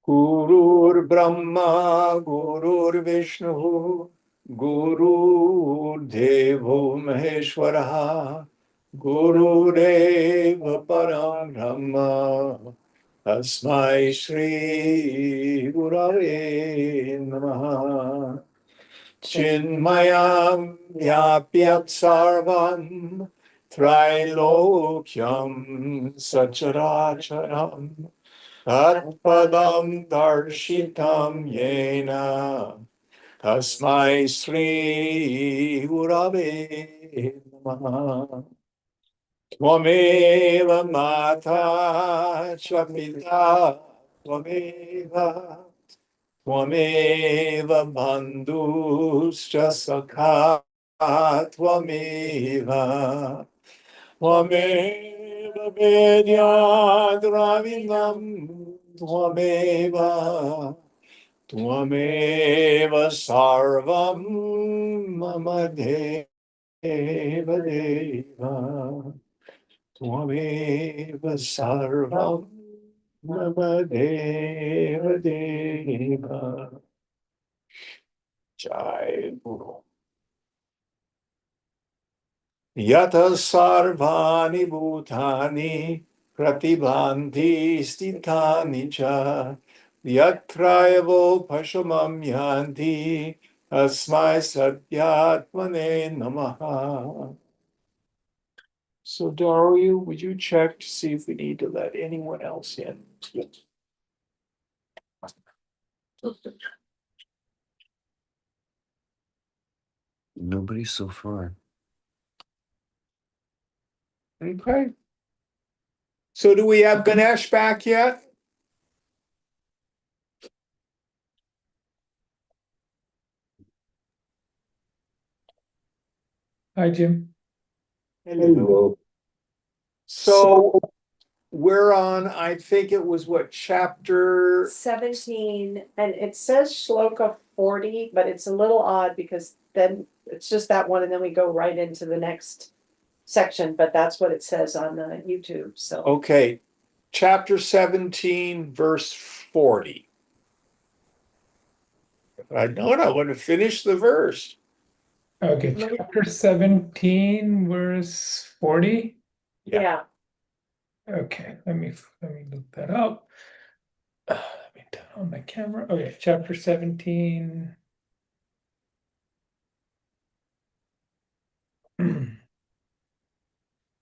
गुरुर्ब्रह्मा गुरुर्विष्णु गुरुर्देवो महेश्वरः गुरुरेव परं ब्रह्म तस्मै श्री गुरवे नमः चिन्मयं व्याप्य सर्वं त्रैलोक्यं सचराचरम् तत्पदं दर्शितं येन तस्मै श्री गुरवे नमः त्वमेव माता च पिता त्वमेव त्वमेव बन्धुश्च सखा त्वमेव त्वमेव वेद्या द्रविणं त्वमेव त्वमेव सर्वं मम देव देव त्वमेव सर्वं मम देव देव जय गुरु यतः सर्वाणि भूतानि प्रतिभान्ति स्थितानि च यत्रैवोपशमं यान्ति तस्मै सत्यात्मने नमः. So Dario, would you check to see if we need to let anyone else in? Nobody so far. Okay. So do we have Ganesh back yet? Hi, Jim. Hello. So we're on, I think it was what, chapter 17, and it says shloka 40, but it's a little odd because then it's just that one, and then we go right into the next section, but that's what it says on YouTube, so. Okay, chapter 17, verse 40. I don't know, I want to finish the verse. Okay, chapter 17, verse 40. Yeah, Okay, let me look that up. Let me turn on my camera. Okay, chapter 17.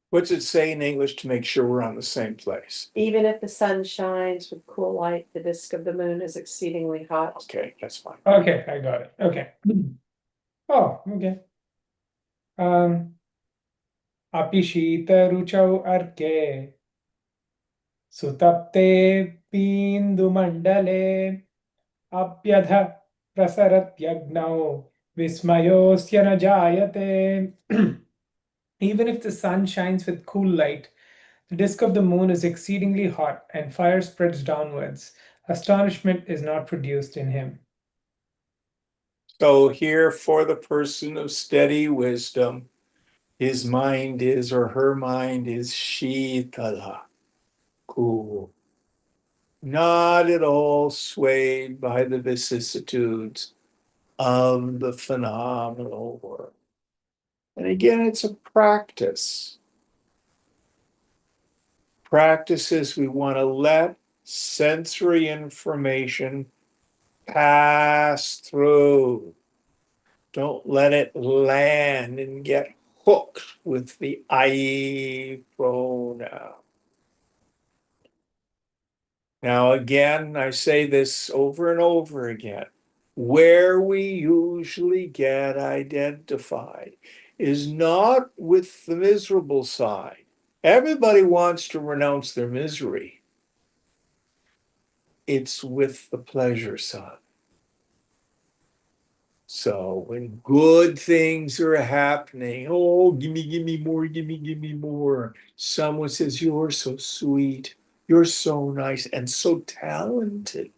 What's it say in English to make sure we're on the same place? even if the sun shines with cool light, the disk of the moon is exceedingly hot. Okay, that's fine. Okay, I got it. Okay. Oh, okay. Api shita ruchau arke sutapte pindu mandale apyadha prasaratyagno vismayosya na jayate. Even if the sun shines with cool light, the disk of the moon is exceedingly hot, and fire spreads downwards. Astonishment is not produced in him. So here for the person of steady wisdom, his mind is, or her mind is shitala, cool. Not at all swayed by the vicissitudes of the phenomenal world. And again, it's a practice. Practices we want to let sensory information pass through. Don't let it land and get hooked with the I pronoun. Now, again, I say this over and over again. Where we usually get identified is not with the miserable side. Everybody wants to renounce their misery. It's with the pleasure side. So when good things are happening, oh, give me more, give me more. Someone says, you're so sweet, you're so nice and so talented.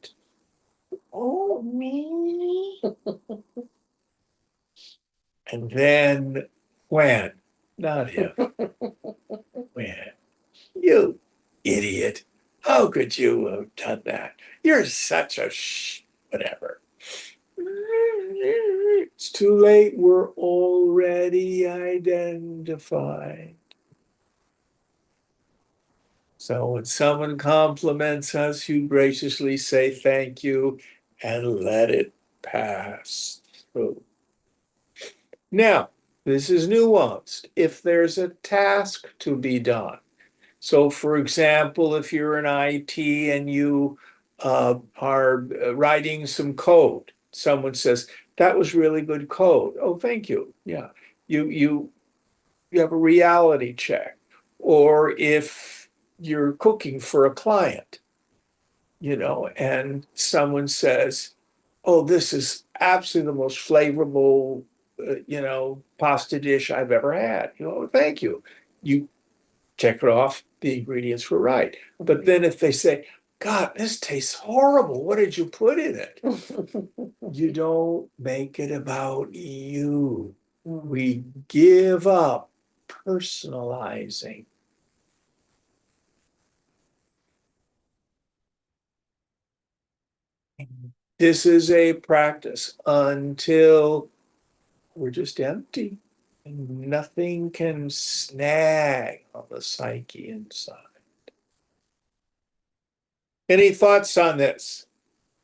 Oh, me. And then when, not if, when, you idiot. How could you have done that? You're such a whatever. It's too late. We're already identified. So when someone compliments us, you graciously say thank you and let it pass through. Now, this is nuanced. If there's a task to be done, so for example, if you're in IT and you are writing some code, someone says, that was really good code. Oh, thank you. Yeah. You have a reality check. Or if you're cooking for a client, and someone says, oh, this is absolutely the most flavorful, pasta dish I've ever had. Thank you. You check it off, the ingredients were right. But then if they say, God, this tastes horrible, what did you put in it? You don't make it about you. We give up personalizing. This is a practice until we're just empty and nothing can snag on the psyche inside. Any thoughts on this?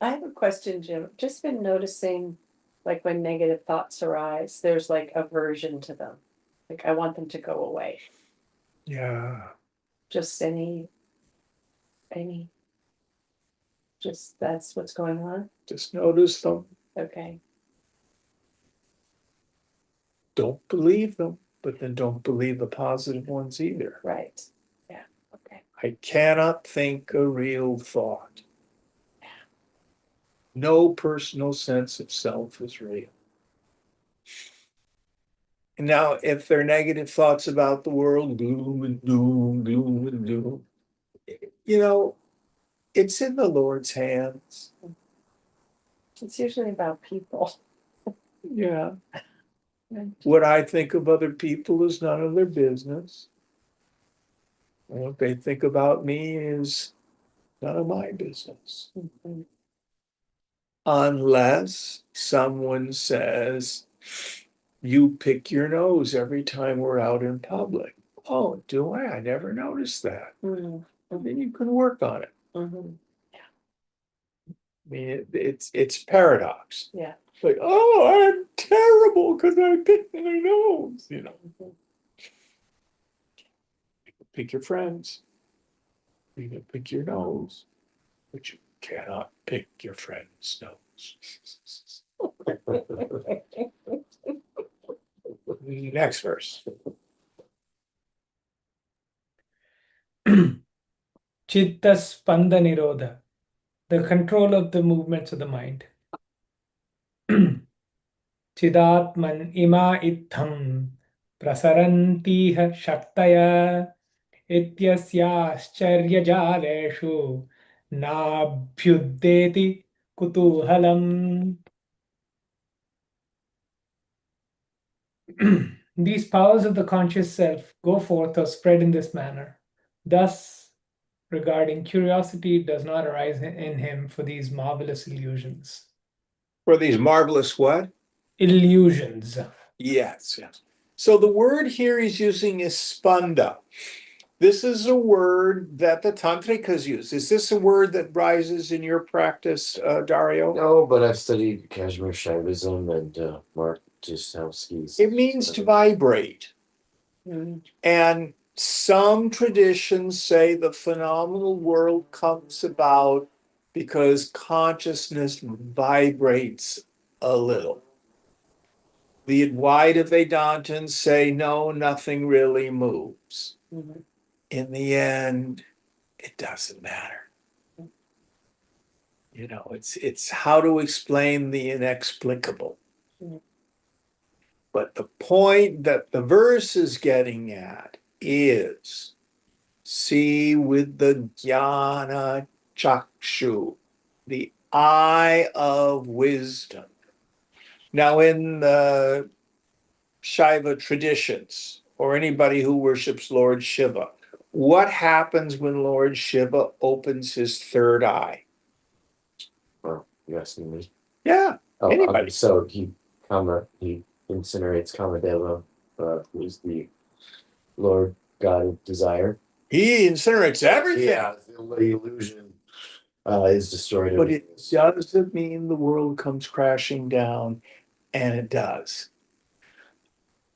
I have a question, Jim. Just been noticing, like when negative thoughts arise, there's like aversion to them. Like I want them to go away. Yeah. Just any, just that's what's going on. Just notice them. Okay. Don't believe them, but then don't believe the positive ones either. Right. Yeah. Okay. I cannot think a real thought. No personal sense of self is real. And now, if they're negative thoughts about the world, gloom and doom, gloom and doom, it's in the Lord's hands. It's usually about people. Yeah. Right. What I think of other people is none of their business. What they think about me is none of my business. Mhm. Unless someone says, you pick your nose every time we're out in public. Oh, do I? I never noticed that. Mhm. And then you can work on it. Mhm. I mean, it's paradox. Yeah. Like, oh, I'm terrible because I picked my nose. Mhm. Pick your friends. You can pick your nose, but you cannot pick your friend's nose. Next verse. Chitta Spanda Nirodha, the control of the movements of the mind. Chidatman ima itham prasarantiha shaktaya ityasyascharyajaleshu nabhyuddeti kutuhalam. These powers of the conscious self go forth or spread in this manner. Thus, regarding curiosity does not arise in him for these marvelous illusions. For these marvelous what? Illusions. Yes, yes. So the word here he's using is spanda. This is a word that the tantrikas use. Is this a word that rises in your practice, Dario? No, but I've studied Kashmir Shaivism and Mark Jistowski's. It means to vibrate. Mhm. And some traditions say the phenomenal world comes about because consciousness vibrates a little. The Advaita Vedantins say, no, nothing really moves. Mhm. In the end, it doesn't matter. It's how to explain the inexplicable. But the point that the verse is getting at is see with the jnana chakshu, the eye of wisdom. Now, in the Shaiva traditions, or anybody who worships Lord Shiva, what happens when Lord Shiva opens his third eye? Well, you asking me? Yeah, anybody. So he incinerates Kamadeva, who's the Lord God of desire. He incinerates everything. Yeah, the illusion is destroyed. But it doesn't mean the world comes crashing down, and it does.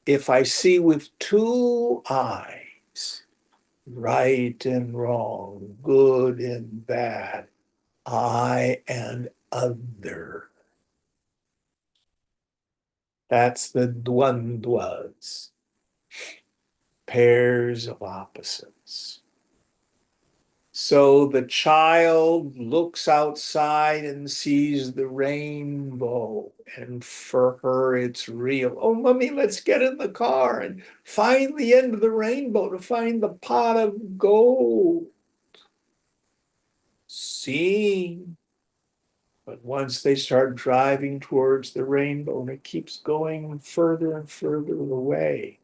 If I see with two eyes, right and wrong, good and bad, I and other. That's the dvandvas, pairs of opposites. So the child looks outside and sees the rainbow, and for her it's real. Oh, mommy, let's get in the car and find the end of the rainbow to find the pot of gold. Seeing. But once they start driving towards the rainbow and it keeps going further and further away,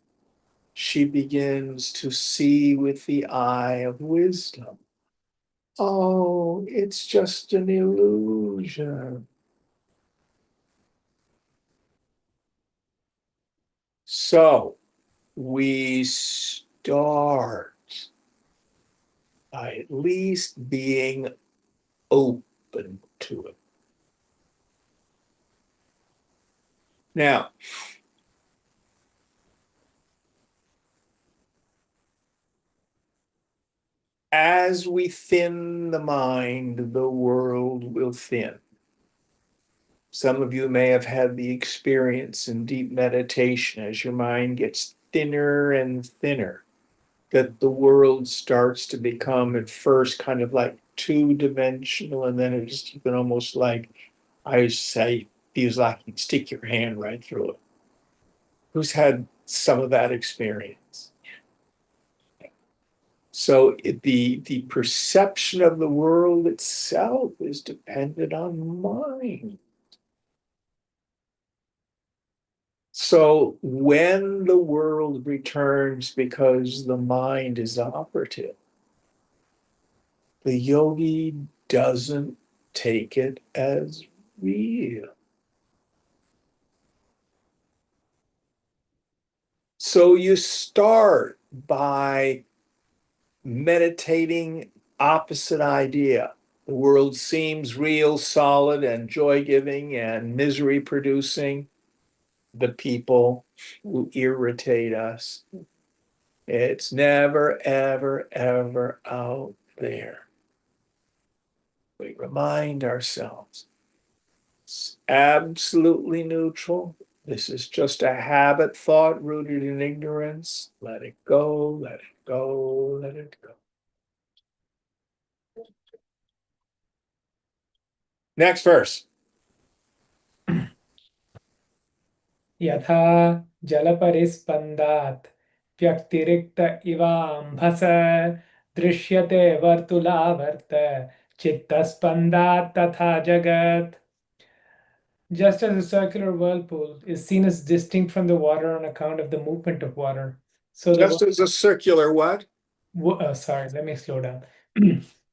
she begins to see with the eye of wisdom. Oh, it's just an illusion. So we start by at least being open to it. Now, as we thin the mind, the world will thin. Some of you may have had the experience in deep meditation as your mind gets thinner and thinner, that the world starts to become at first kind of like two-dimensional, and then it's even almost like, I say, feels like you can stick your hand right through it. Who's had some of that experience? So the perception of the world itself is dependent on mind. So when the world returns because the mind is operative, the yogi doesn't take it as real. So you start by meditating opposite idea. The world seems real, solid, and joy-giving and misery-producing. The people who irritate us. It's never, ever, ever out there. We remind ourselves it's absolutely neutral. This is just a habit thought rooted in ignorance. Let it go, let it go, let it go. Next verse. यथा जलपरिस्पन्दात् व्यक्तिरिक्त इवाम्भस दृश्यते वर्तुलावर्त चित्तस्पन्दात् तथा जगत्. Just as a circular whirlpool is seen as distinct from the water on account of the movement of water, so the Just as a circular what? sorry, let me slow down.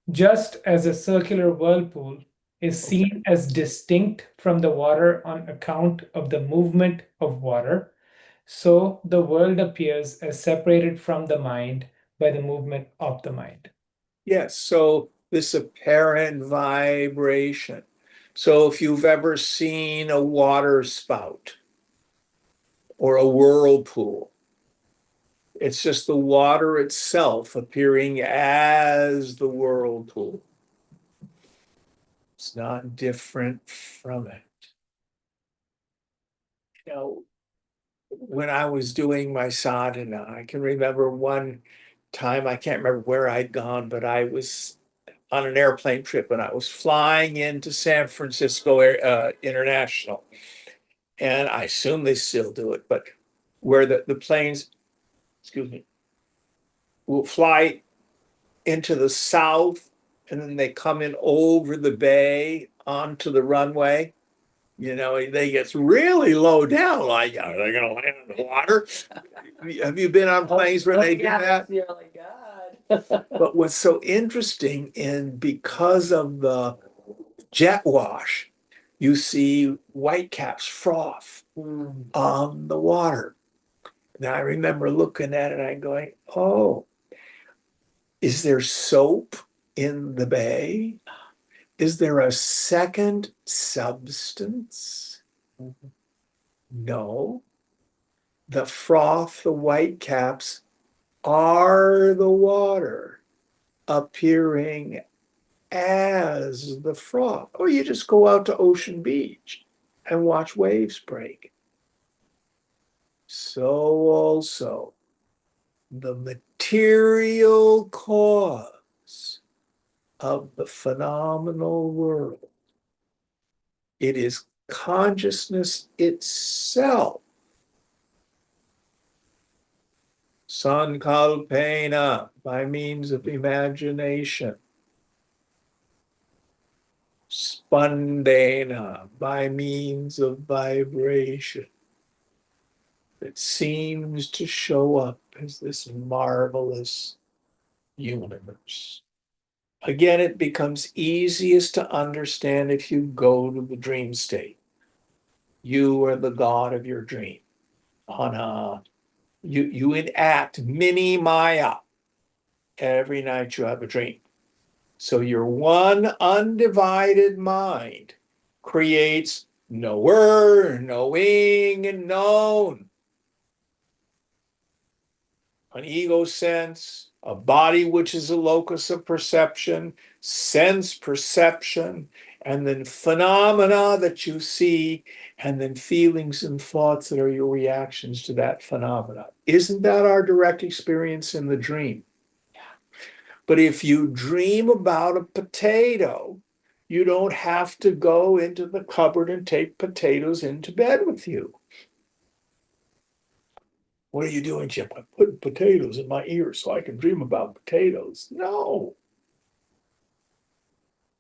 Just as a circular whirlpool is seen as distinct from the water on account of the movement of water, so the world appears as separated from the mind by the movement of the mind. Yes, so this apparent vibration. So if you've ever seen a water spout or a whirlpool, it's just the water itself appearing as the whirlpool. It's not different from it. You know, when I was doing my sadhana, I can remember one time, I can't remember where I'd gone, but I was on an airplane trip and I was flying into San Francisco International. and I assume they still do it, but where the planes, excuse me, will fly into the south and then they come in over the bay onto the runway. You know, they get really low down, like, are they gonna land in the water? Have you been on planes where they do that? You're like, God. But what's so interesting, and because of the jet wash, you see whitecaps froth on the water. Now I remember looking at it and going, oh, is there soap in the bay? Is there a second substance? No. The froth, the whitecaps are the water appearing as the froth. Or you just go out to Ocean Beach and watch waves break. So also the material cause of the phenomenal world. It is consciousness itself. Sankalpena, by means of imagination. Spandena, by means of vibration. It seems to show up as this marvelous universe. Again, it becomes easiest to understand if you go to the dream state. You are the god of your dream. You enact mini Maya every night you have a dream. So your one undivided mind creates knower, knowing, and known. An ego sense, a body which is a locus of perception, sense perception, and then phenomena that you see, and then feelings and thoughts that are your reactions to that phenomena. Isn't that our direct experience in the dream? But if you dream about a potato, you don't have to go into the cupboard and take potatoes into bed with you. What are you doing, Chip? I'm putting potatoes in my ears so I can dream about potatoes. No.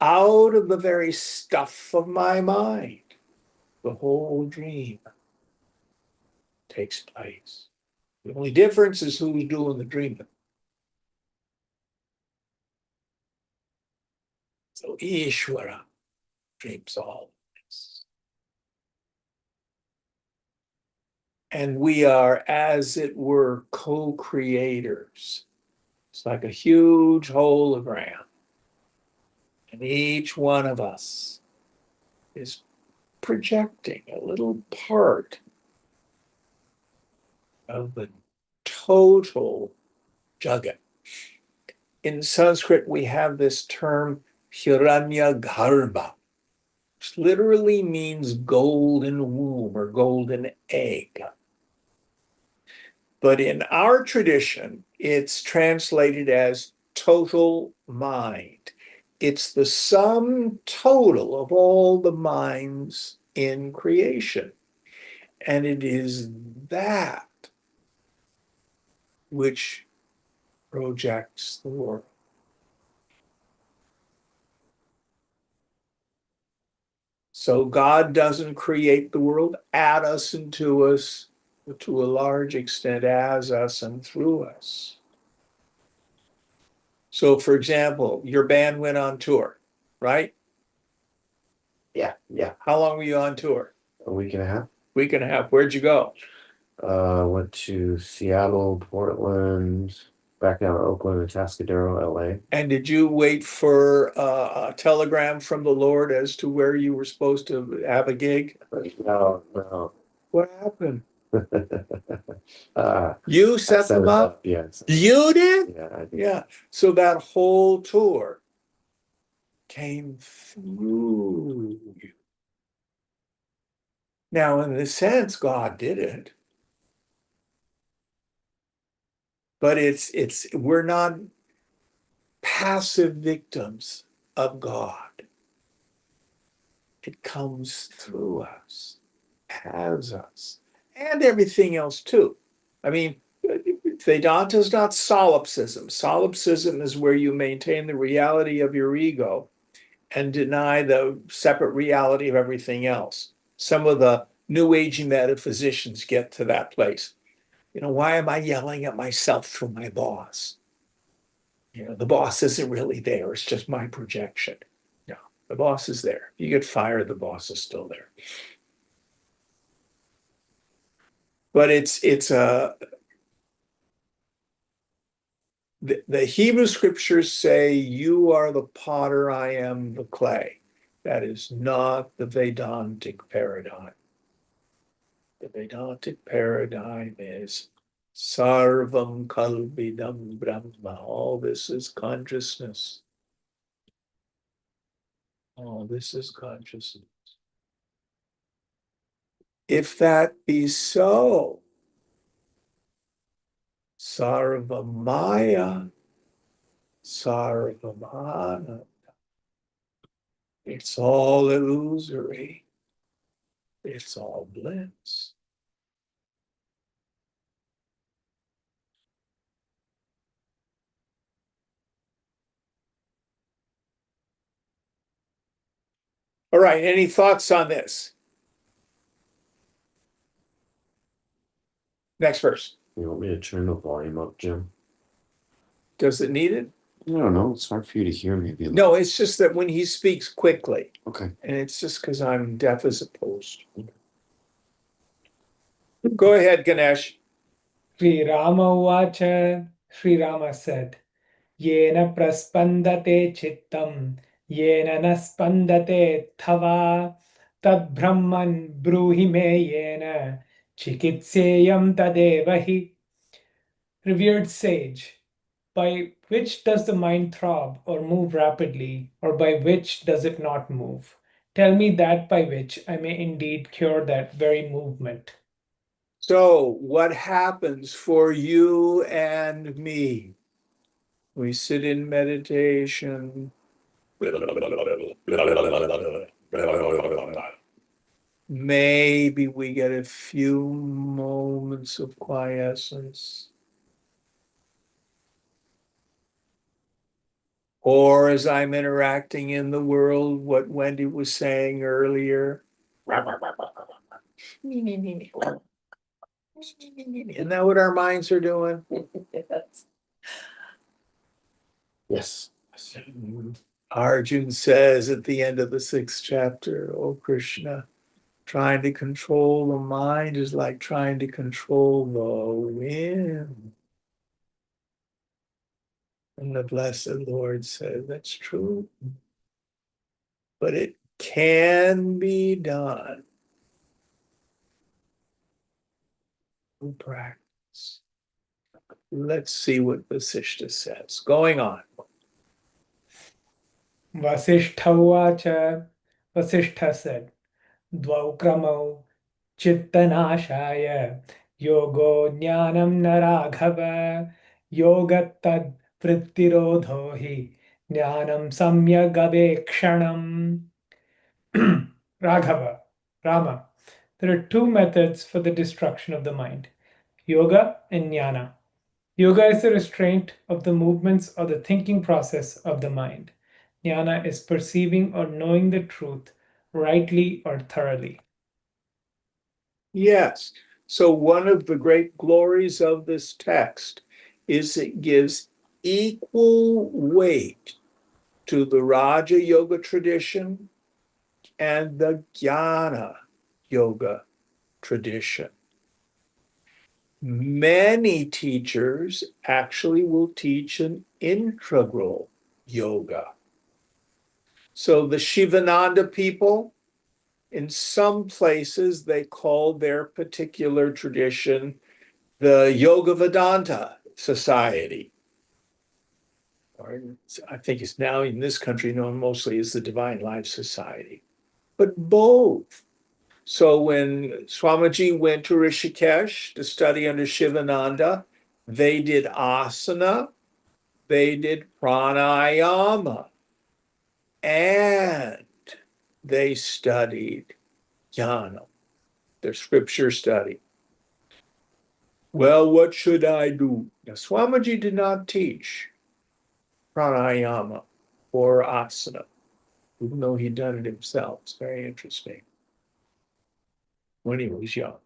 Out of the very stuff of my mind, the whole dream takes place. The only difference is who's doing the dreaming. So Ishvara dreams all this. And we are, as it were, co-creators. It's like a huge hologram. And each one of us is projecting a little part of the total jagat. In Sanskrit, we have this term Hiranyagarbha, which literally means golden womb or golden egg. But in our tradition, it's translated as total mind. It's the sum total of all the minds in creation. And it is that which projects the world. So God doesn't create the world at us and to us, but to a large extent as us and through us. So, for example, your band went on tour, right? Yeah. How long were you on tour? A week and a half. Week and a half. Where'd you go? Went to Seattle, Portland, back down to Oakland and Tascadero, LA. And did you wait for a telegram from the Lord as to where you were supposed to have a gig? No. What happened? I You set set them it up? Yeah. You did? Yeah, I did. Yeah. So that whole tour came through you. Now, in a sense, God did it. But we're not passive victims of God. It comes through us. has us, and everything else too. I mean, Vedanta is not solipsism. Solipsism is where you maintain the reality of your ego and deny the separate reality of everything else. Some of the new agey metaphysicians get to that place. Why am I yelling at myself through my boss? The boss isn't really there. It's just my projection. No, the boss is there. If you get fired, the boss is still there. But the Hebrew scriptures say, "You are the potter, I am the clay." That is not the Vedantic paradigm. The Vedantic paradigm is Sarvam Kalvidam Brahma. All this is consciousness. All this is consciousness. If that be so, Sarvamaya, Sarvamana, it's all illusory. It's all bliss. All right, any thoughts on this? Next verse. You want me to turn the volume up, Jim? Does it need it? I don't know. It's hard for you to hear me. No, it's just that when he speaks quickly, Okay. and it's just because I'm deaf as a post. Go ahead, Ganesh. Sri Rama Uvacha. Sri Rama said, Yena praspandate chittam, yena naspandate thava, tad brahman bruhi me yena, chikitseyam tadevahi. Revered sage, by which does the mind throb or move rapidly, or by which does it not move? Tell me that by which I may indeed cure that very movement. So, what happens for you and me? We sit in meditation. Maybe we get a few moments of quiescence. Or as I'm interacting in the world, what Wendy was saying earlier. Isn't that what our minds are doing? Yes. Arjun says at the end of the 6th chapter, "Oh Krishna, trying to control the mind is like trying to control the wind." And the blessed Lord said, "That's true, but it can be done through practice." Let's see what Vasishtha says. Going on. Vasishtha Uvacha. Vasishtha said, Dvau kramau chittanashaya yogo jnanam naraghava yogattad vrittirodho hi jnanam samyagavekshanam. Raghava, Rama. There are two methods for the destruction of the mind, yoga and jnana. Yoga is the restraint of the movements or the thinking process of the mind. Jnana is perceiving or knowing the truth rightly or thoroughly. Yes. So one of the great glories of this text is it gives equal weight to the Raja Yoga tradition and the Jnana Yoga tradition. Many teachers actually will teach an integral yoga. So the Shivananda people, in some places, they call their particular tradition the Yoga Vedanta Society. Or I think it's now in this country known mostly as the Divine Life Society. But both. So when Swamiji went to Rishikesh to study under Shivananda, they did asana, they did pranayama, and they studied jnana. their scripture study. Well, what should I do? Now, Swamiji did not teach pranayama or asana, even though he'd done it himself. It's very interesting. When he was young.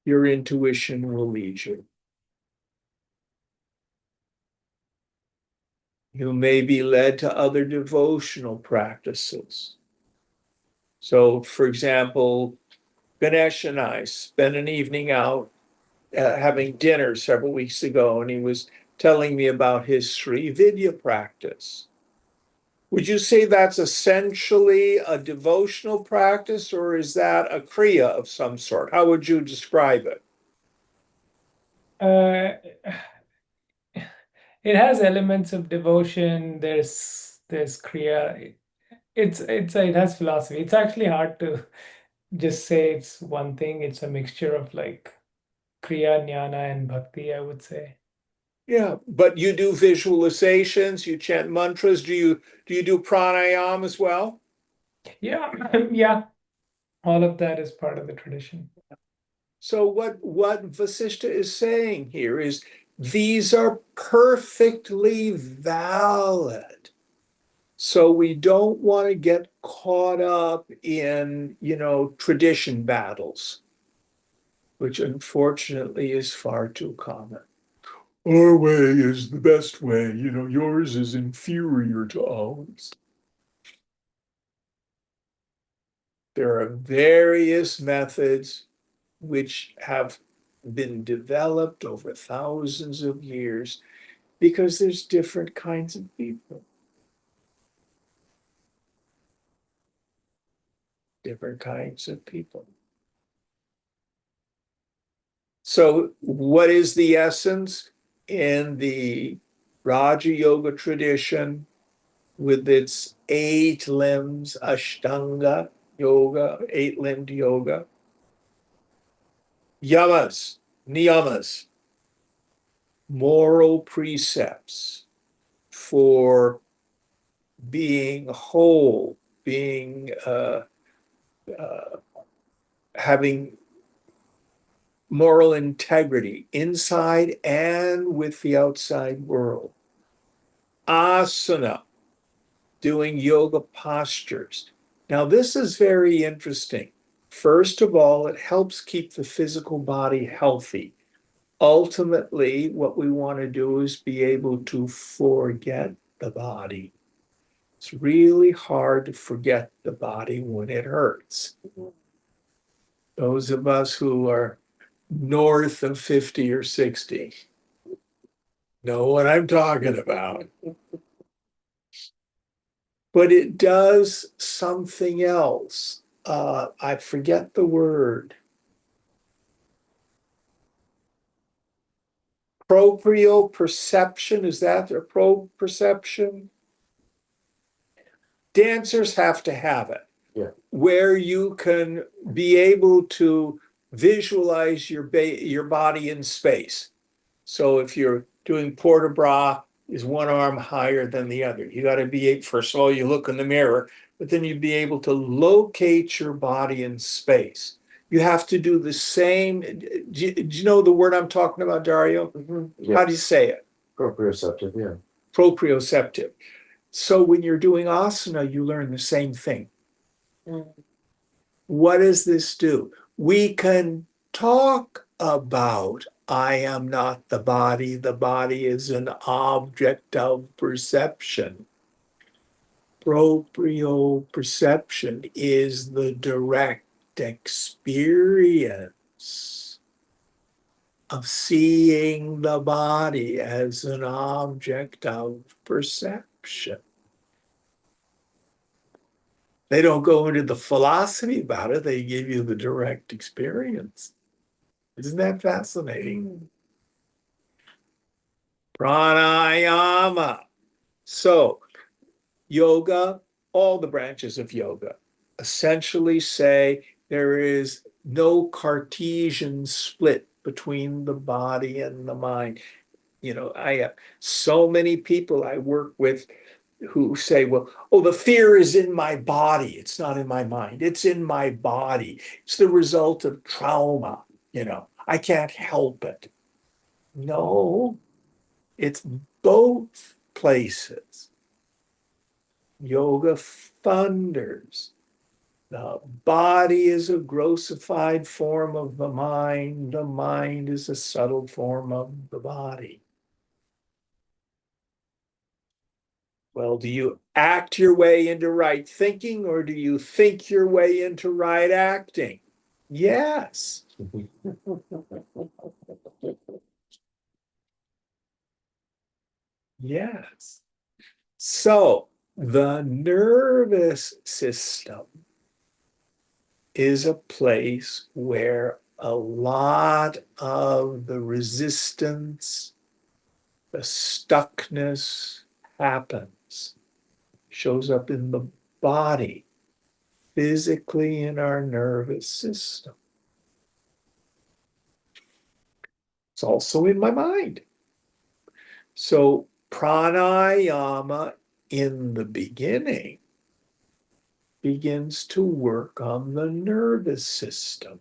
Your intuition will lead you. You may be led to other devotional practices. So, for example, Ganesh and I spent an evening out having dinner several weeks ago, and he was telling me about his Sri Vidya practice. Would you say that's essentially a devotional practice, or is that a kriya of some sort? How would you describe it? Uh, it has elements of devotion. There's kriya. It has philosophy. It's actually hard to just say it's one thing. It's a mixture of like kriya, jnana, and bhakti, I would say. Yeah, but you do visualizations, you chant mantras, do you do pranayama as well? Yeah, yeah. All of that is part of the tradition. So what Vasishtha is saying here is these are perfectly valid. So we don't want to get caught up in, tradition battles, which unfortunately is far too common. Our way is the best way, yours is inferior to ours. There are various methods which have been developed over thousands of years because there's different kinds of people. Different kinds of people. So, what is the essence in the Raja Yoga tradition with its 8 limbs, Ashtanga yoga, 8-limbed yoga? Yamas, niyamas, moral precepts for being whole, being having moral integrity inside and with the outside world. Asana, doing yoga postures. Now, this is very interesting. First of all, it helps keep the physical body healthy. Ultimately, what we want to do is be able to forget the body. It's really hard to forget the body when it hurts. Those of us who are north of 50 or 60 know what I'm talking about. But it does something else. I forget the word. Proprioception, is that their proprioception? Dancers have to have it. Yeah. Where you can be able to visualize your body in space. So if you're doing port de bras, is one arm higher than the other. You got to be, first of all, you look in the mirror, but then you'd be able to locate your body in space. You have to do the same. Do you know the word I'm talking about, Dario? Yeah. How do you say it? Proprioceptive, yeah. Proprioceptive. So when you're doing asana, you learn the same thing. What does this do? We can talk about I am not the body is an object of perception. Proprioception is the direct experience of seeing the body as an object of perception. They don't go into the philosophy about it, they give you the direct experience. Isn't that fascinating? Pranayama. So, yoga, all the branches of yoga essentially say there is no Cartesian split between the body and the mind. I have so many people I work with who say, well, oh, the fear is in my body. It's not in my mind. It's in my body. It's the result of trauma. I can't help it. No, it's both places. Yoga thunders. The body is a grossified form of the mind. The mind is a subtle form of the body. Well, do you act your way into right thinking, or do you think your way into right acting? Yes. Yes. So the nervous system is a place where a lot of the resistance, the stuckness happens, shows up in the body, physically in our nervous system. It's also in my mind. So pranayama in the beginning begins to work on the nervous system.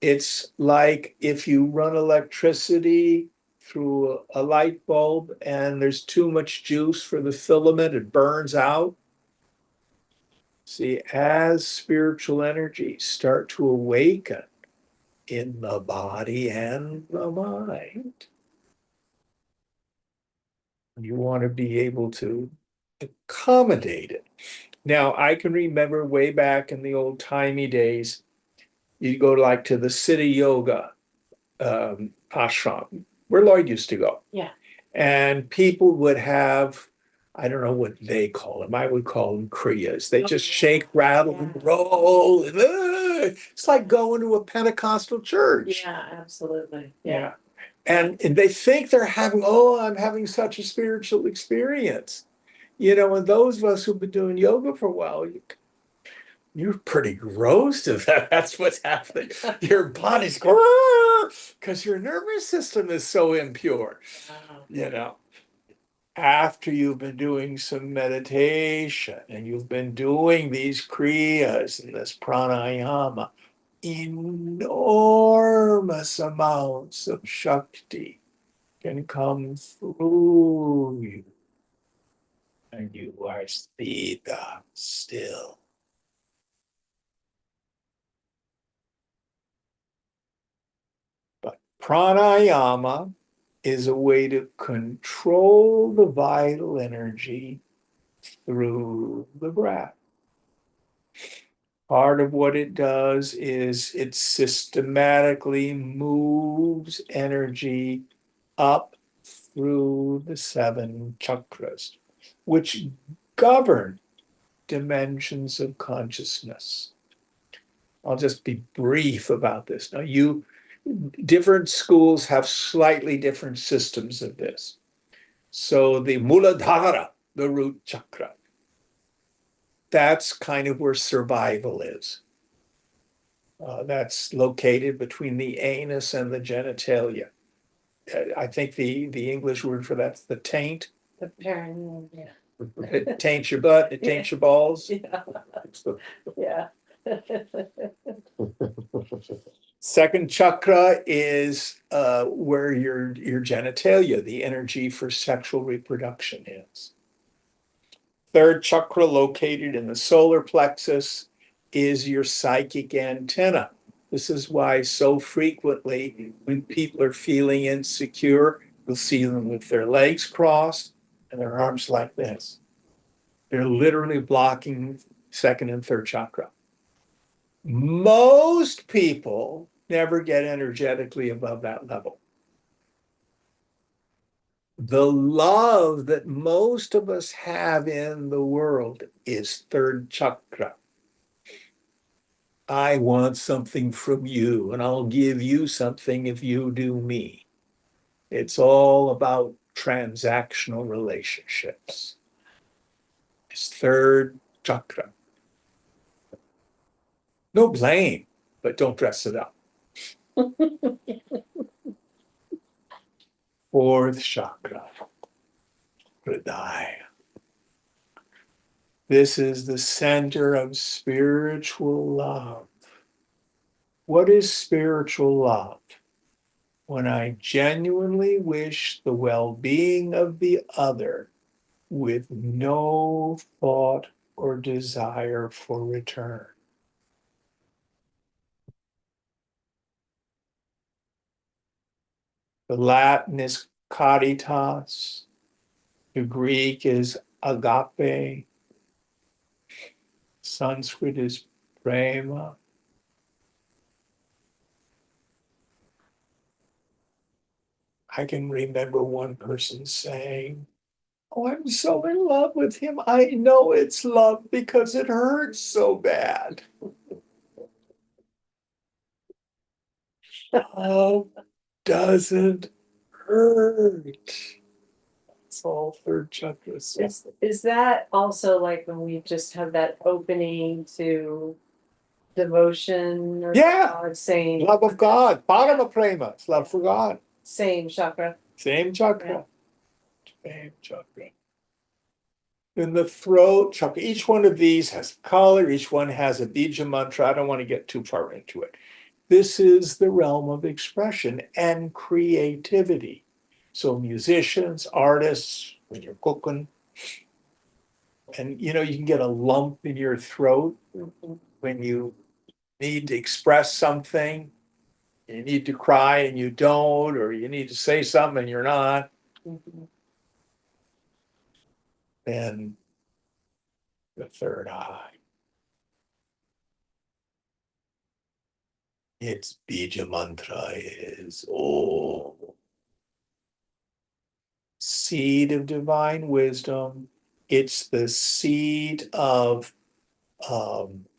It's like if you run electricity through a light bulb and there's too much juice for the filament, it burns out. See, as spiritual energies start to awaken in the body and the mind, you want to be able to accommodate it. Now, I can remember way back in the old timey days, you go to the city yoga ashram where Lloyd used to go. Yeah. And people would have, I don't know what they call them. I would call them kriyas. They just shake, rattle, and roll. And, it's like going to a Pentecostal church. Yeah, absolutely. Yeah. And they think they're I'm having such a spiritual experience. And those of us who've been doing yoga for a while, you're pretty gross to that. That's what's happening. Your body's because your nervous system is so impure. Wow. After you've been doing some meditation and you've been doing these kriyas and this pranayama, enormous amounts of shakti can come through you, and you are sthita, still. But pranayama is a way to control the vital energy through the breath. Part of what it does is it systematically moves energy up through the 7 chakras, which govern dimensions of consciousness. I'll just be brief about this. Now, different schools have slightly different systems of this. So the Muladhara, the root chakra, that's kind of where survival is. That's located between the anus and the genitalia. I think the English word for that's the taint. The perineum, yeah. It taints your butt, it taints your balls. Yeah. Yeah. Second chakra is where your genitalia, the energy for sexual reproduction is. Third chakra, located in the solar plexus, is your psychic antenna. This is why so frequently when people are feeling insecure, you'll see them with their legs crossed and their arms like this. They're literally blocking second and third chakra. Most people never get energetically above that level. The love that most of us have in the world is third chakra. I want something from you, and I'll give you something if you do me. It's all about transactional relationships. It's third chakra. No blame, but don't dress it up. Fourth chakra. Hridaya. This is the center of spiritual love. What is spiritual love? When I genuinely wish the well-being of the other with no thought or desire for return. The Latin is caritas, the Greek is agape, Sanskrit is prema. I can remember one person saying, "Oh, I'm so in love with him. I know it's love because it hurts so bad." Love doesn't hurt. It's all third chakra. Is that also like when we just have that opening to devotion or Yeah. saying Love of God, Parama Prema, it's love for God. same chakra? Same chakra. Same chakra. In the throat chakra, each one of these has color, each one has a bija mantra. I don't want to get too far into it. This is the realm of expression and creativity. So musicians, artists, when you're cooking, and you can get a lump in your throat when you need to express something. You need to cry and you don't, or you need to say something and you're not. Then the third eye. Its bija mantra is seed of divine wisdom. It's the seed of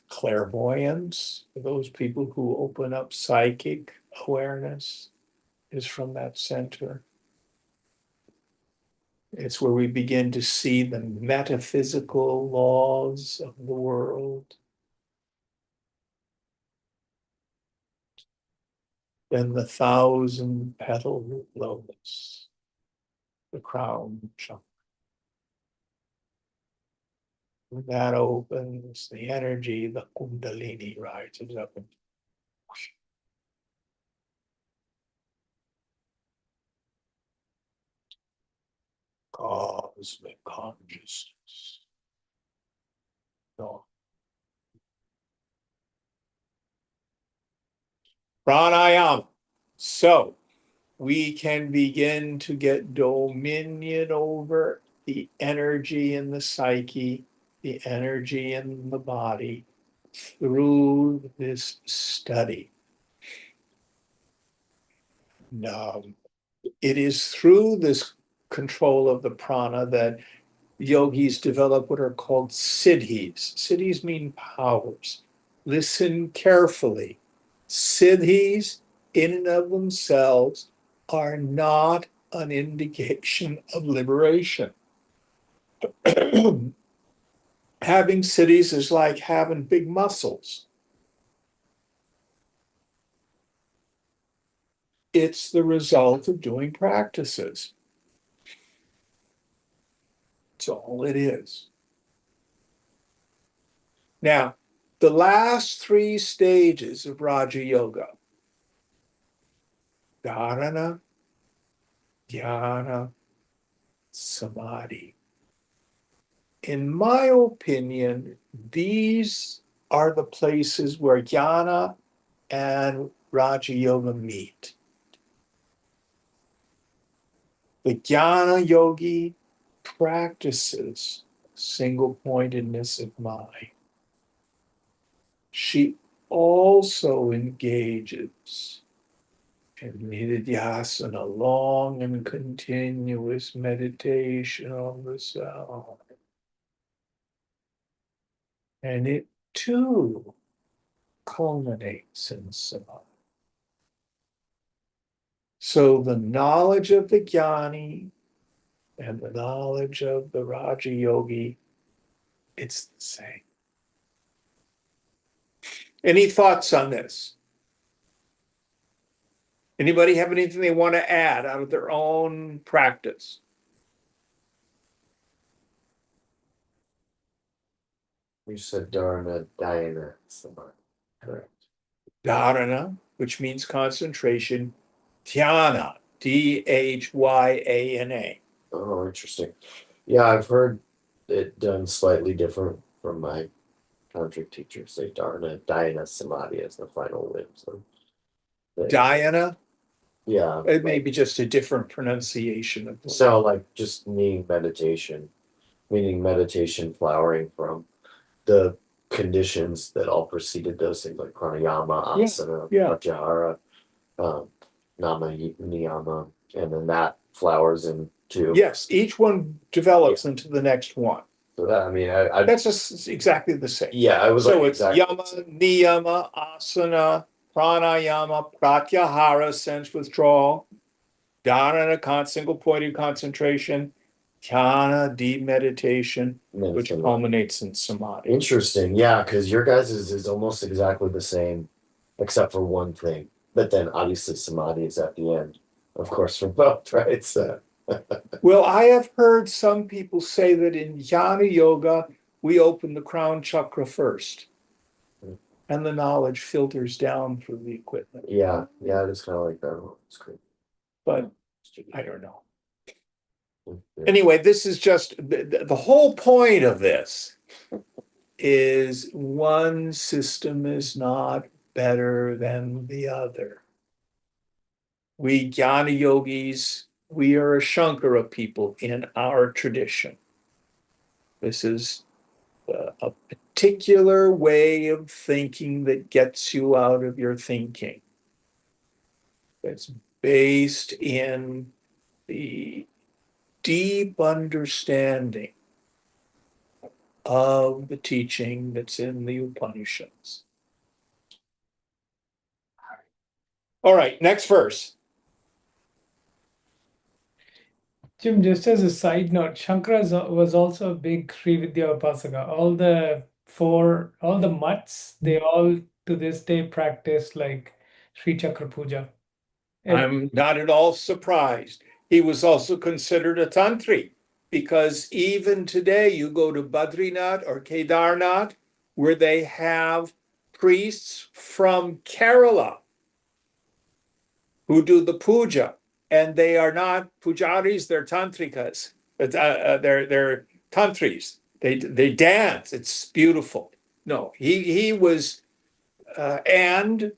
clairvoyance. Those people who open up psychic awareness is from that center. It's where we begin to see the metaphysical laws of the world. Then the 1,000-petal lotus, the crown chakra. When that opens, the energy, the kundalini rises up and cosmic consciousness. No. Pranayama. So we can begin to get dominion over the energy in the psyche, the energy in the body through this study. Now, it is through this control of the prana that yogis develop what are called siddhis. Siddhis mean powers. Listen carefully. Siddhis, in and of themselves, are not an indication of liberation. Having siddhis is like having big muscles. It's the result of doing practices. That's all it is. Now, the last three stages of Raja Yoga, dharana, dhyana, samadhi. In my opinion, these are the places where jnana and Raja Yoga meet. The jnana yogi practices single pointedness of mind. She also engages in nididhyasana, long and continuous meditation on the self. And it too culminates in samadhi. So the knowledge of the jnani and the knowledge of the Raja Yogi, it's the same. Any thoughts on this? Anybody have anything they want to add out of their own practice? You said Dharana, Dhyana, Samadhi. Correct. Dharana, which means concentration, dhyana, Dhyana. Oh, interesting. Yeah, I've heard it done slightly different from my tantric teachers. Say Dharana, Dhyana, Samadhi as the final win. So Dhyana, yeah, it may be just a different pronunciation of the so like just meaning meditation flowering from the conditions that all preceded those things like pranayama, Yeah, asana, yeah. pratyahara, um, nama, niyama, and then that flowers into. Yes, each one develops into the next one. So that, I mean, I That's just exactly the same. yeah, I was So like it's exactly yama, niyama, asana, pranayama, pratyahara, sense withdrawal, dharana, single pointed concentration, dhyana, deep meditation, and then which samadhi. culminates in samadhi. Interesting, yeah, because your guys' is almost exactly the same, except for one thing. But then obviously samadhi is at the end, of course, for both, right? So Well, I have heard some people say that in jnana yoga, we open the crown chakra first, and the knowledge filters down through the equipment. yeah, it is kind of like that. It's great. But I don't know. Yeah. Anyway, this is just the whole point of this is one system is not better than the other. We jnana yogis, we are a Shankara people in our tradition. This is a particular way of thinking that gets you out of your thinking. It's based in the deep understanding of the teaching that's in the Upanishads. All right, next verse. Jim, just as a side note, Shankara was also a big Sri Vidya Upasaka. All the mutts, they all to this day practice like Sri Chakra Puja. I'm not at all surprised. He was also considered a tantri because even today you go to Badrinath or Kedarnath where they have priests from Kerala who do the puja, and they are not pujaris, they're tantrikas. They're tantris. They dance. It's beautiful. No, he was, and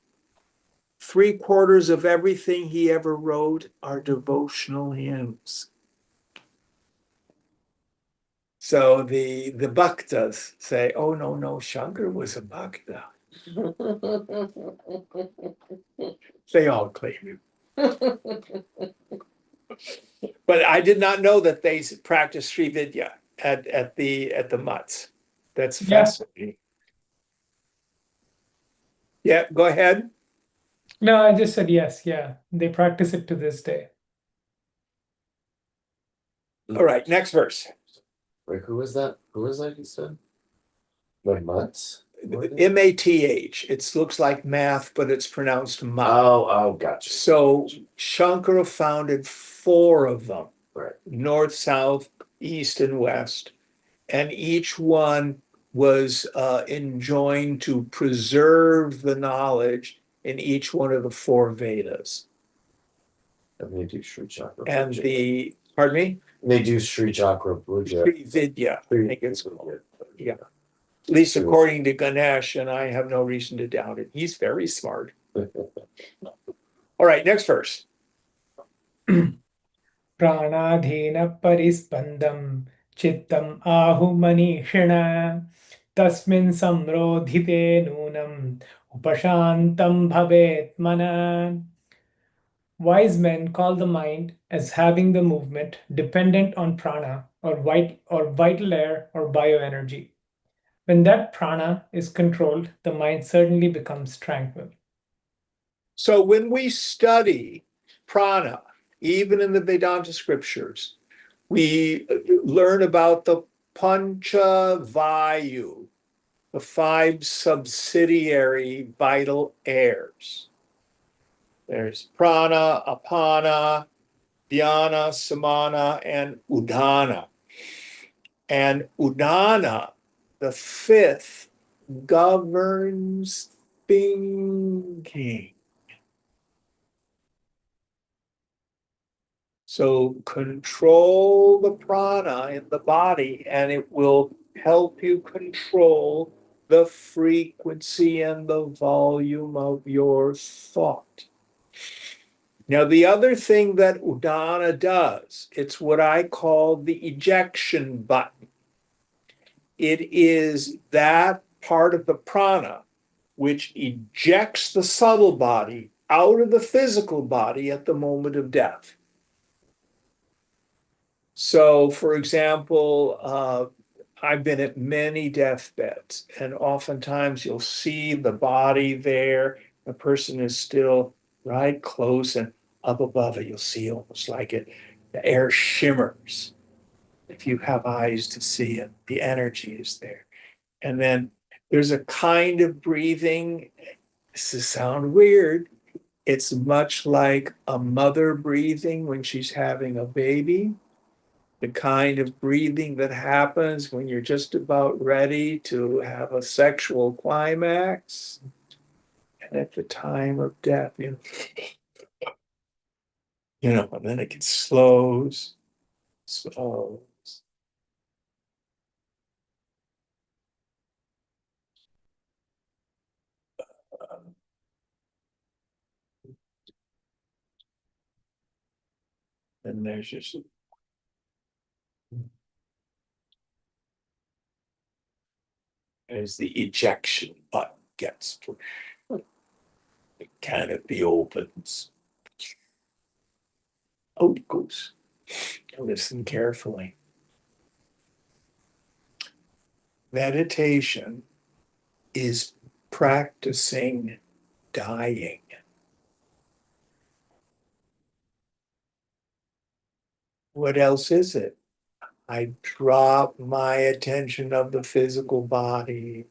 3/4 of everything he ever wrote are devotional hymns. So the bhaktas say, "Oh no, Shankar was a bhakta." They all claim it. But I did not know that they practice Sri Vidya at the mutts. That's Yeah. fascinating. Yeah, go ahead. No, I just said yes. Yeah, they practice it to this day. All right, next verse. Wait, who was that? Who was that you said? The mutts? Math. It looks like math, but it's pronounced mat. Oh, gotcha. So Shankara founded 4 of them. Right. North, south, east, and west. And each one was enjoined to preserve the knowledge in each one of the 4 Vedas. And they do Sri Chakra And Puja. pardon me? They do Sri Chakra Puja. Sri Vidya, I think it's called. Yeah. At least according to Ganesh, and I have no reason to doubt it. He's very smart. All right, next verse. Pranadhena parispandam chittam ahu manishina tasmin samrodhite nunam upashantam bhavet mana. Wise men call the mind as having the movement dependent on prana or vital air or bioenergy. When that prana is controlled, the mind certainly becomes tranquil. So when we study prana, even in the Vedanta scriptures, we learn about the Pancha Vayu, the 5 subsidiary vital airs. There's prana, apana, dhyana, samana, and udana. And udana The fifth governs thinking. So control the prana in the body, and it will help you control the frequency and the volume of your thought. Now, the other thing that Udana does, it's what I call the ejection button. It is that part of the prana which ejects the subtle body out of the physical body at the moment of death. So, for example, I've been at many deathbeds, and oftentimes you'll see the body there. The person is still right close, and up above it, you'll see almost like it, the air shimmers. If you have eyes to see it, the energy is there. And then there's a kind of breathing. This is sound weird. It's much like a mother breathing when she's having a baby, the kind of breathing that happens when you're just about ready to have a sexual climax. And at the time of death, and then it gets slows. And there's just as the ejection button gets pushed, the canopy opens. Out it goes. Listen carefully. Meditation is practicing dying. What else is it? I drop my attention of the physical body,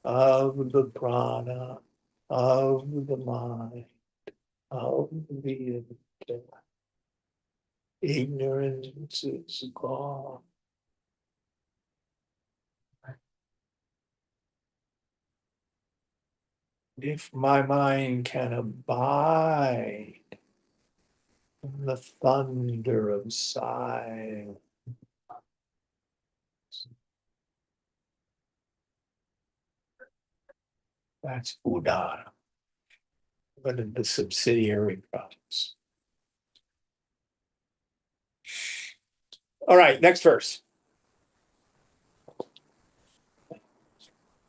of the prana, of the mind, of the intellect. Ignorance is gone. If my mind can abide in the thunder of silence, that's Udana, one of the subsidiary problems. All right, next verse.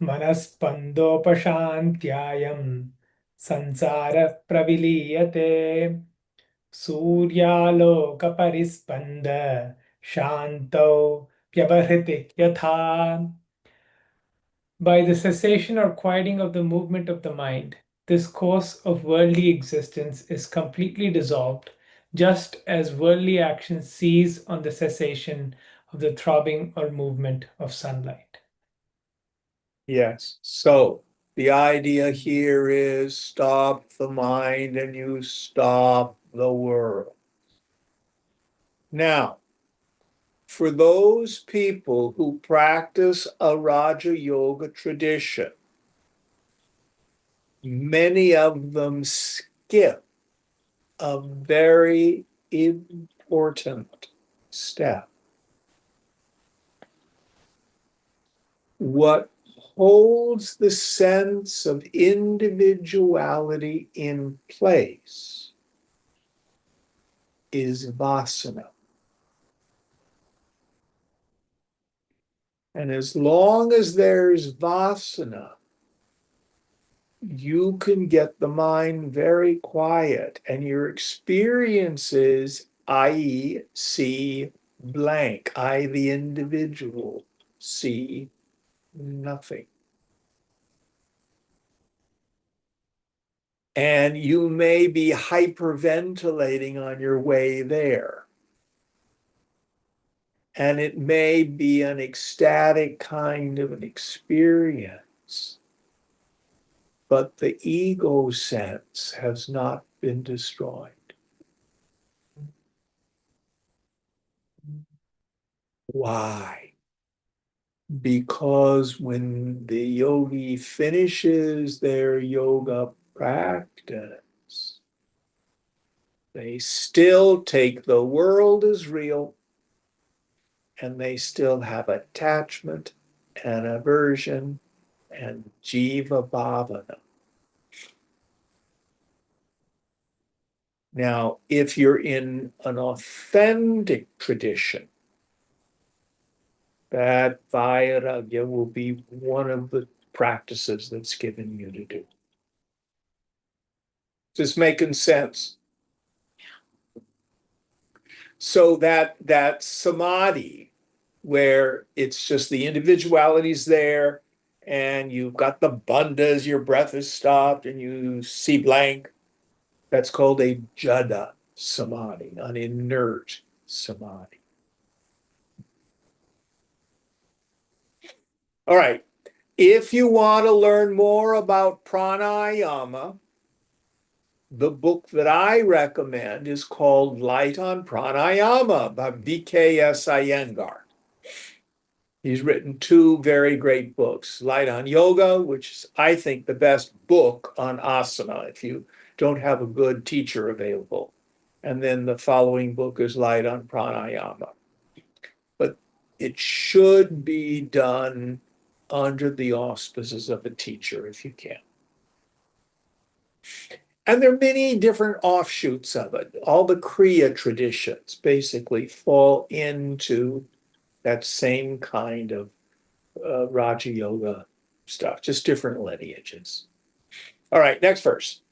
मनस्पन्दोपशान्त्यायं संसारः प्रविलीयते सूर्यालोकपरिस्पन्द शान्तौ व्यवहृति यथा. By the cessation or quieting of the movement of the mind, this course of worldly existence is completely dissolved, just as worldly action cease on the cessation of the throbbing or movement of sunlight. Yes. So the idea here is stop the mind and you stop the world. Now, for those people who practice a Raja Yoga tradition, many of them skip a very important step. What holds the sense of individuality in place is vasana. And as long as there's vasana, you can get the mind very quiet and your experiences, I see blank. I, the individual, see nothing. And you may be hyperventilating on your way there. And it may be an ecstatic kind of an experience. But the ego sense has not been destroyed. Why? because when the yogi finishes their yoga practice, they still take the world as real, and they still have attachment and aversion and jiva bhavana. Now, if you're in an authentic tradition, that vairagya will be one of the practices that's given you to do. Just making sense. So that samadhi, where it's just the individuality's there, and you've got the bandhas, your breath is stopped, and you see blank. That's called a jada samadhi, an inert samadhi. All right. If you want to learn more about pranayama, the book that I recommend is called Light on Pranayama by V.K.S. Iyengar. He's written two very great books, Light on Yoga, which is, I think, the best book on asana if you don't have a good teacher available. And then the following book is Light on Pranayama. But it should be done under the auspices of a teacher if you can. And there are many different offshoots of it. All the Kriya traditions basically fall into that same kind of Raja Yoga stuff, just different lineages. All right, next verse.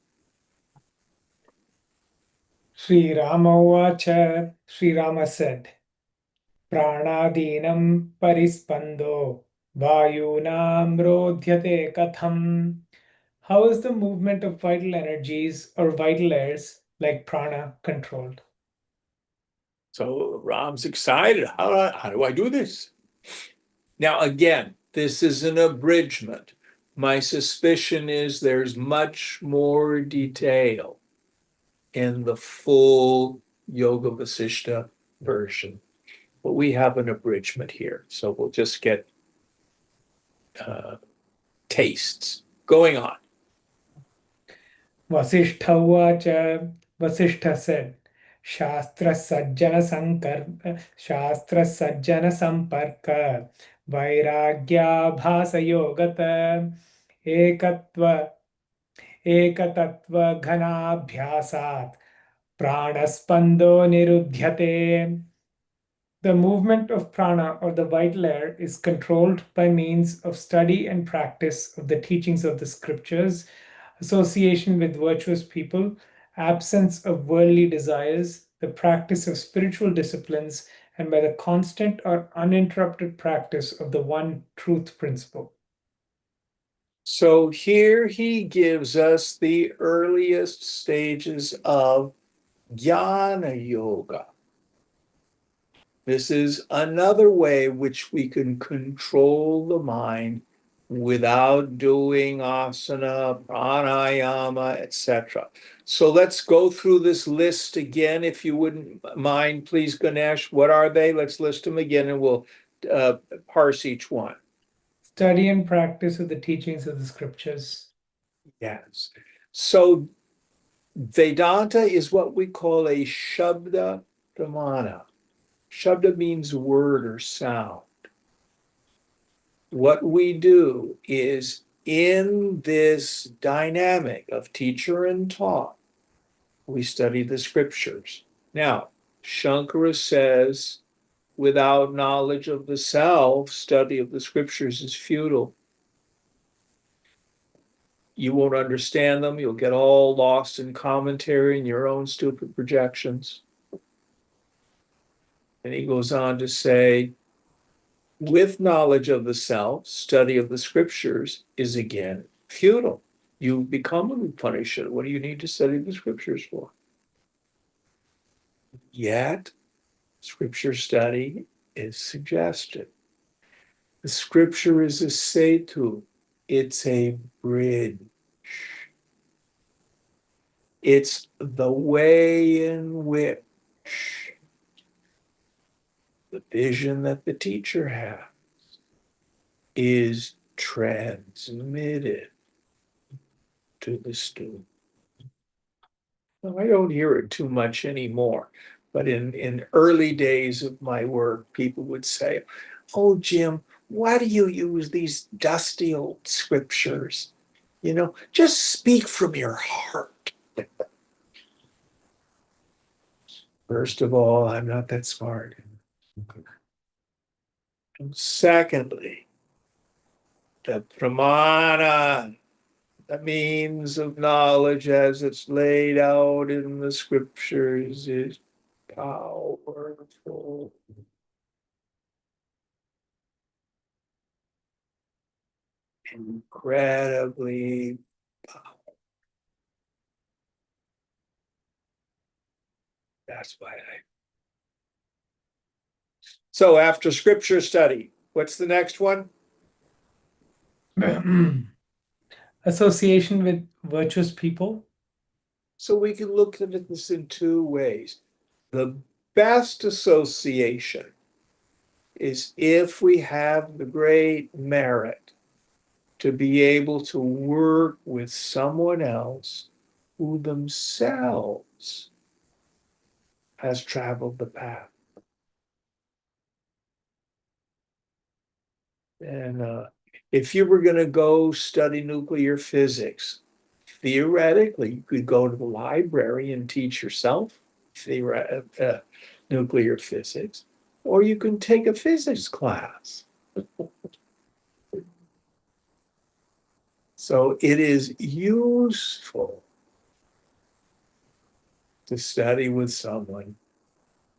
Sri Rama Vacha, Sri Rama said, Pranadinam parispando vayunam rodhyate katham. How is the movement of vital energies or vital airs like prana controlled? So Ram's excited. How do I do this? Now, again, this is an abridgment. My suspicion is there's much more detail in the full Yoga Vasishtha version. But we have an abridgment here, so we'll just get tastes. Going on. Vasishtha Vacha, Vasishtha said, Shastra Sajjana Samparka Vairagya Bhasa Yogata Ekatva Ekatattva Ghanabhyasat Pranaspando Nirudhyate. The movement of prana or the vital air is controlled by means of study and practice of the teachings of the scriptures, association with virtuous people, absence of worldly desires, the practice of spiritual disciplines, and by the constant or uninterrupted practice of the one truth principle. So here he gives us the earliest stages of jnana yoga. This is another way which we can control the mind without doing asana, pranayama, etc. So let's go through this list again, if you wouldn't mind, please, Ganesh. What are they? Let's list them again and we'll parse each one. Study and practice of the teachings of the scriptures. Yes. So Vedanta is what we call a Shabda Pramana. Shabda means word or sound. What we do is in this dynamic of teacher and taught, we study the scriptures. Now, Shankara says, without knowledge of the self, study of the scriptures is futile. You won't understand them. You'll get all lost in commentary and your own stupid projections. And he goes on to say, with knowledge of the self, study of the scriptures is again futile. You become a Upanishad. What do you need to study the scriptures for? Yet, scripture study is suggested. The scripture is a setu, it's a bridge. It's the way in which the vision that the teacher has is transmitted to the student. Now, I don't hear it too much anymore, but in early days of my work, people would say, "Oh, Jim, why do you use these dusty old scriptures? Just speak from your heart." First of all, I'm not that smart. And secondly, the pramana, the means of knowledge as it's laid out in the scriptures, is powerful. Incredibly powerful. That's why So after scripture study, what's the next one? Association with virtuous people. So we can look at this in two ways. The best association is if we have the great merit to be able to work with someone else who themselves has traveled the path. And if you were going to go study nuclear physics, theoretically, you could go to the library and teach yourself nuclear physics, or you can take a physics class. So it is useful to study with someone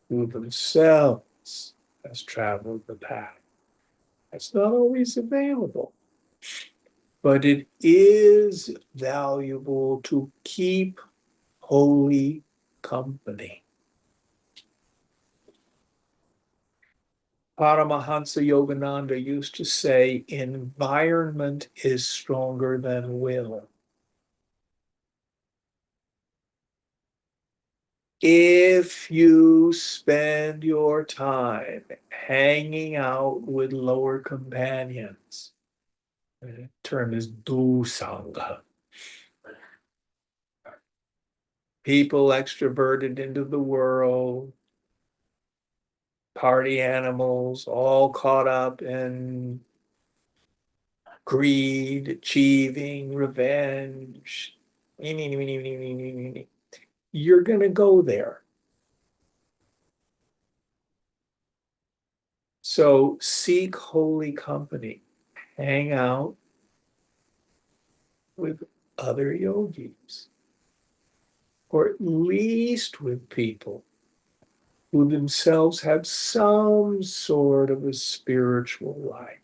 who themselves has traveled the path. That's not always available, but it is valuable to keep holy company. Paramahansa Yogananda used to say, environment is stronger than will. If you spend your time hanging out with lower companions, the term is dusanga, people extroverted into the world, party animals, all caught up in greed, achieving, revenge. You're going to go there. So seek holy company, hang out with other yogis, or at least with people who themselves have some sort of a spiritual life.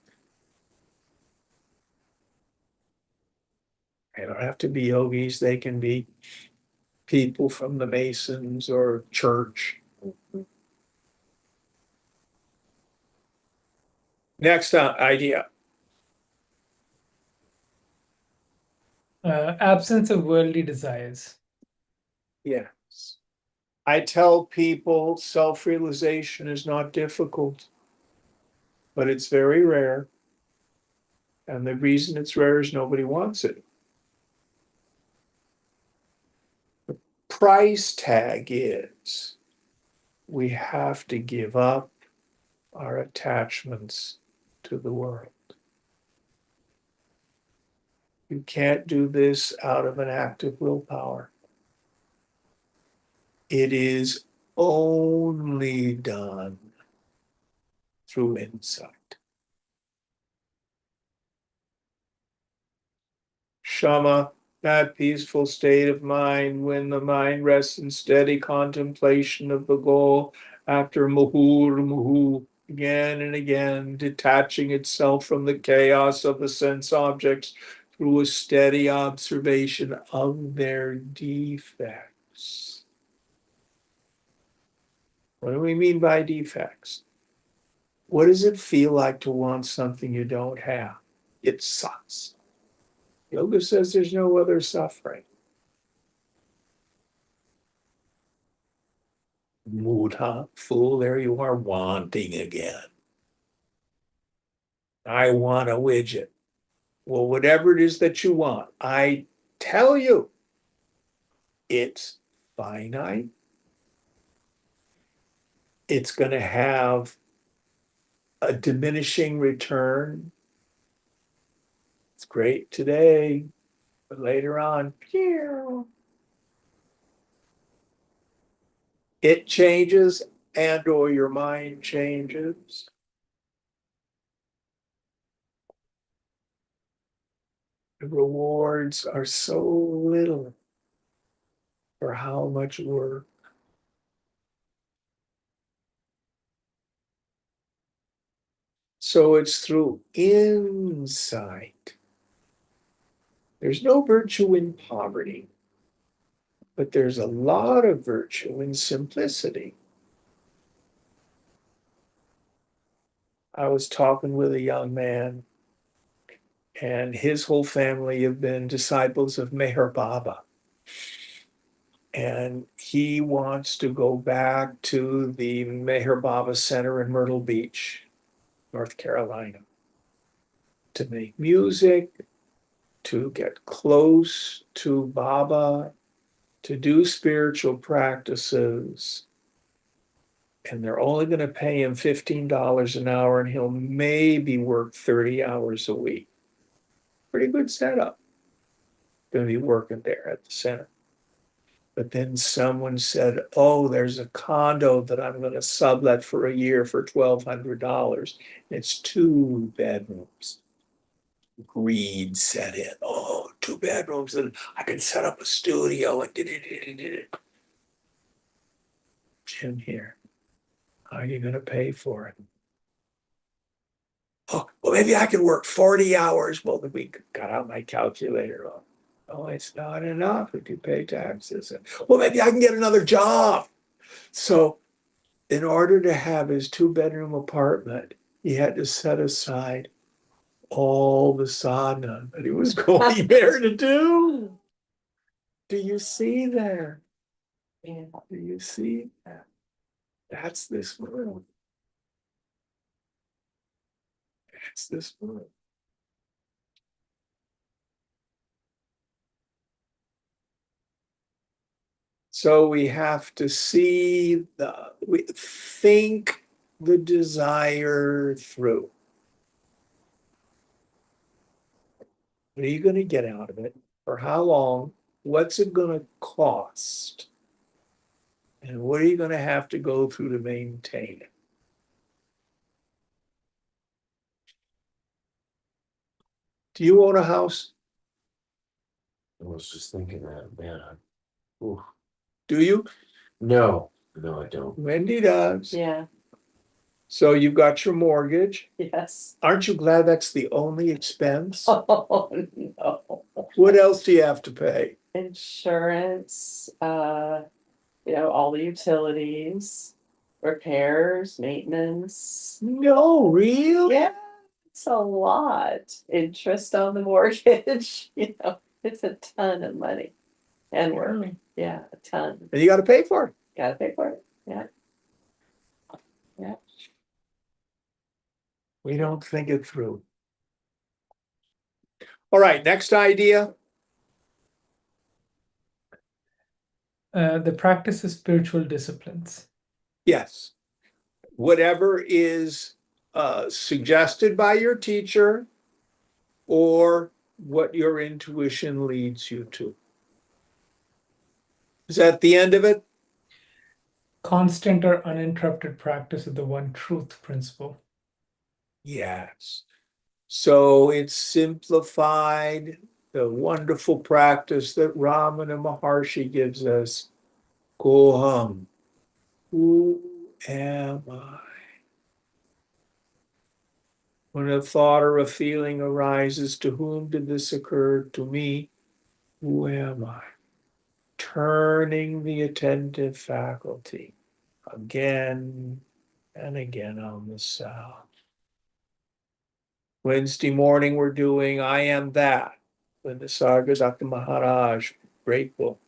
They don't have to be yogis, they can be people from the Masons or church. Next idea. Absence of worldly desires. Yes. I tell people self-realization is not difficult, but it's very rare. And the reason it's rare is nobody wants it. The price tag is we have to give up our attachments to the world. You can't do this out of an act of willpower. It is only done through insight. Shama, that peaceful state of mind when the mind rests in steady contemplation of the goal after muhu, again and again, detaching itself from the chaos of the sense objects through a steady observation of their defects. What do we mean by defects? What does it feel like to want something you don't have? It sucks. Yoga says there's no other suffering. Mudha, fool, there you are wanting again. I want a widget. Well, whatever it is that you want, I tell you, it's finite. It's going to have a diminishing return. It's great today, but later on, it changes and or your mind changes. The rewards are so little for how much work. So it's through insight. There's no virtue in poverty, but there's a lot of virtue in simplicity. I was talking with a young man, and his whole family have been disciples of Meher Baba. And he wants to go back to the Meher Baba Center in Myrtle Beach, North Carolina, to make music, to get close to Baba, to do spiritual practices. And they're only going to pay him $15 an hour, and he'll maybe work 30 hours a week. Pretty good setup. Going to be working there at the center. But then someone said, oh, there's a condo that I'm going to sublet for a year for $1,200. It's 2 bedrooms. Greed set in. Oh, 2 bedrooms, and I can set up a studio and Jim here. How are you going to pay for it? Oh, well, maybe I can work 40 hours. Well, then we got out my calculator. Oh, it's not enough if you pay taxes. Well, maybe I can get another job. So in order to have his 2-bedroom apartment, he had to set aside all the sadhana that he was going there to do. Do you see there? Yeah. Do you see that? That's this world. That's this world. So we have to we think the desire through. What are you going to get out of it? For how long? What's it going to cost? And what are you going to have to go through to maintain it? Do you own a house? I was just thinking that, man. Ooh. Do you? No, I don't. Wendy does. Yeah, So you've got your mortgage. yes. Aren't you glad that's the only expense? Oh, no. What else do you have to pay? Insurance, all the utilities, repairs, maintenance. No, really? Yeah, it's a lot. Interest on the mortgage, it's a ton of money. And work, yeah, a ton. And you got to pay for it. Gotta pay for it, yeah. Yeah. We don't think it through. All right, next idea. The practice of spiritual disciplines. Yes. Whatever is suggested by your teacher or what your intuition leads you to. Is that the end of it? Constant or uninterrupted practice of the one truth principle. Yes. So it's simplified, the wonderful practice that Ramana Maharshi gives us. Koham. Who am I? When a thought or a feeling arises, to whom did this occur? To me. Who am I? Turning the attentive faculty again and again on the self. Wednesday morning, we're doing I Am That. Linda Sargazaka Maharaj, great book.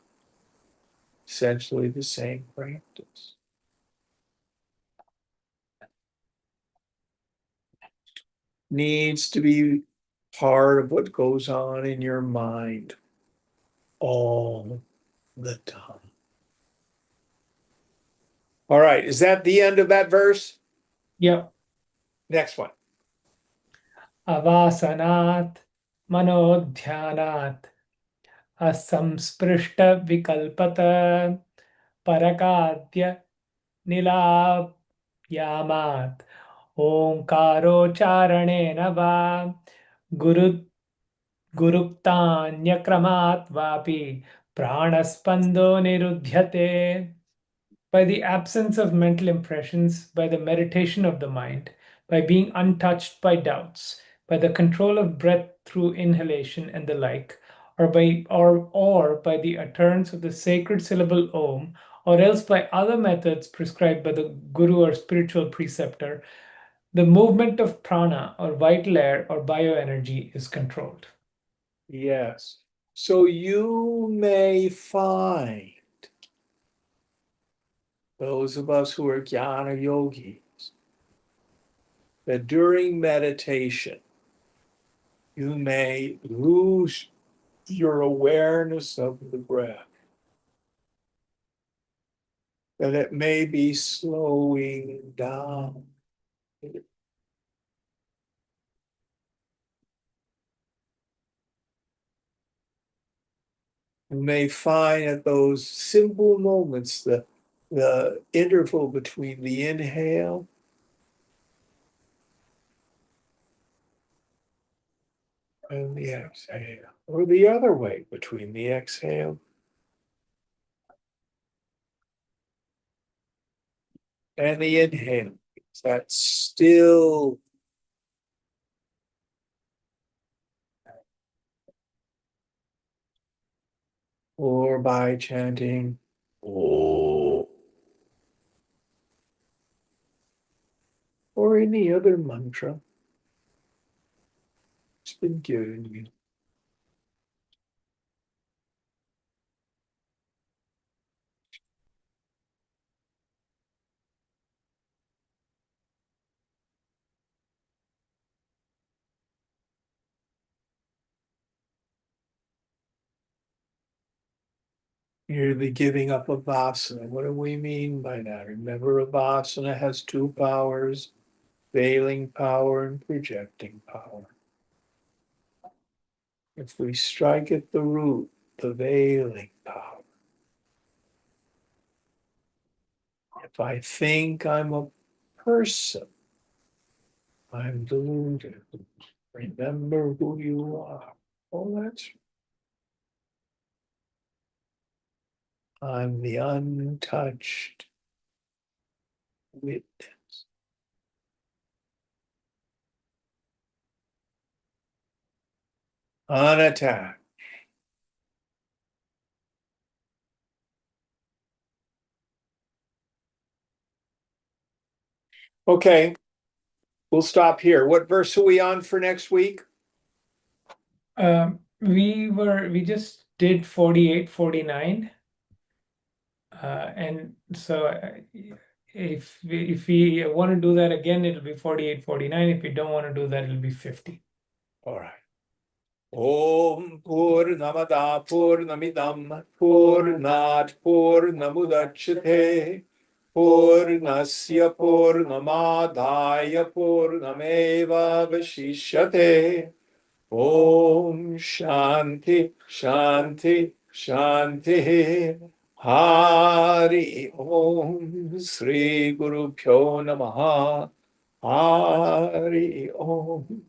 Essentially the same practice. needs to be part of what goes on in your mind all the time. All right, is that the end of that verse? Yep. Next one. Avasanat manodhyanat asамspрishta vikalpata parakadya nilayamat ओंकारोच्चारणेन वा गुरु गुरुक्तान्यक्रमात् वापि प्राणस्पन्दो निरुध्यते. By the absence of mental impressions, by the meditation of the mind, by being untouched by doubts, by the control of breath through inhalation and the like, or by the utterance of the sacred syllable Om, or else by other methods prescribed by the Guru or spiritual preceptor, the movement of prana or vital air or bioenergy is controlled. Yes. So you may find those of us who are jnana yogis that during meditation you may lose your awareness of the breath, that it may be slowing down. You may find at those simple moments the interval between the inhale and the exhale, or the other way between the exhale and the inhale. That's still or by chanting "Oh," or any other mantra it's been given you. You're the giving up of vasana. What do we mean by that? Remember, a vasana has two powers, veiling power and projecting power. If we strike at the root, the veiling power, if I think I'm a person, I'm deluded. Remember who you are. Oh, that's I'm the untouched witness. Unattacked. Okay, we'll stop here. What verse are we on for next week? We just did 48, 49. And so if we want to do that again, it'll be 48, 49. If we don't want to do that, it'll be 50. All right. Om Purnamada Purnamidam Purnat Purnamudachyate Purnasya Purnamadaya Purnameva Vasishyate. Om Shanti Shanti Shanti. Hari Om Sri Guru Pyo Namaha. Hari Om.